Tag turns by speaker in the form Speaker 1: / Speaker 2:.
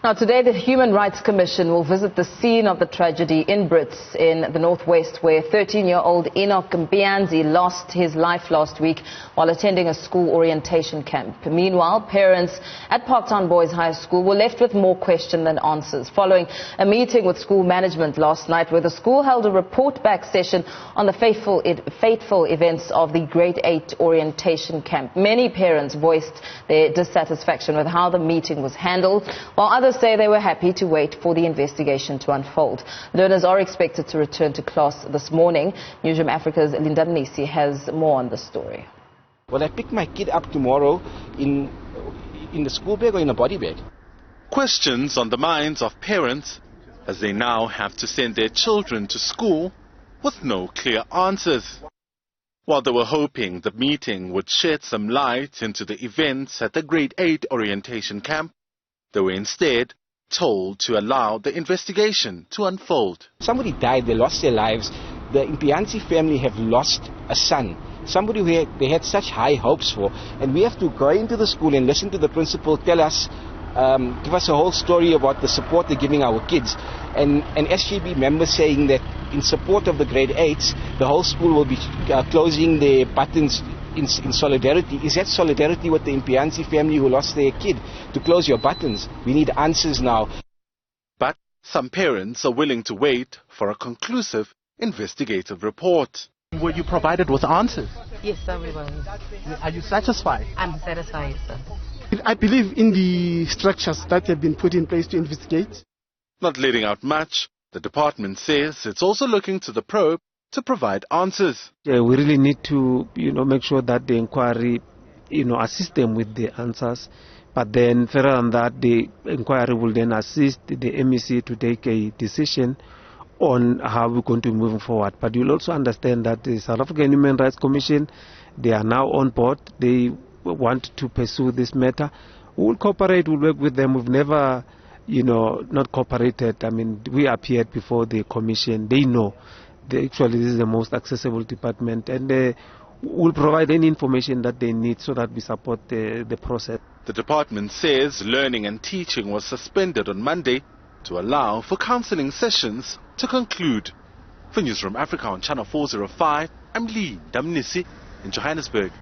Speaker 1: Now today the Human Rights Commission will visit the scene of the tragedy in Brits in the northwest, where 13-year-old Enoch Mnisi lost his life last week while attending a school orientation camp. Meanwhile, parents at Parktown Boys High School were left with more questions than answers following a meeting with school management last night, where the school held a report back session on the fateful events of the grade 8 orientation camp. Many parents voiced their dissatisfaction with how the meeting was handled, while others say they were happy to wait for the investigation to unfold. Learners are expected to return to class this morning. Newzroom Africa's Mnisi has more on the story.
Speaker 2: Will I pick my kid up tomorrow in the school bag or in a body bag?
Speaker 3: Questions on the minds of parents as they now have to send their children to school with no clear answers. While they were hoping the meeting would shed some light into the events at the grade 8 orientation camp, they were instead told to allow the investigation to unfold.
Speaker 2: Somebody died, they lost their lives. The Mnisi family have lost a son, somebody who they had such high hopes for. And we have to go into the school and listen to the principal tell us, give us a whole story about the support they're giving our kids. And SGB members saying that in support of the grade 8s, the whole school will be closing their buttons in solidarity. Is that solidarity with the Mnisi family who lost their kid, to close your buttons? We need answers now.
Speaker 3: But some parents are willing to wait for a conclusive investigative report.
Speaker 4: Were you provided with answers?
Speaker 5: Yes, sir, we were.
Speaker 4: Are you satisfied?
Speaker 5: I'm satisfied, sir.
Speaker 6: I believe in the structures that have been put in place to investigate.
Speaker 3: Not letting out much, the department says it's also looking to the probe to provide answers.
Speaker 7: Yeah, we really need to, make sure that the inquiry, assist them with the answers. But then further than that, the inquiry will then assist the MEC to take a decision on how we're going to move forward. But you'll also understand that the South African Human Rights Commission, they are now on board. They want to pursue this matter. We'll cooperate, we'll work with them. We've never, not cooperated. I mean, we appeared before the commission. They know. Actually, this is the most accessible department, and we'll provide any information that they need so that we support the process.
Speaker 3: The department says learning and teaching was suspended on Monday to allow for counselling sessions to conclude. For Newzroom Africa on Channel 405, I'm Mnisi in Johannesburg.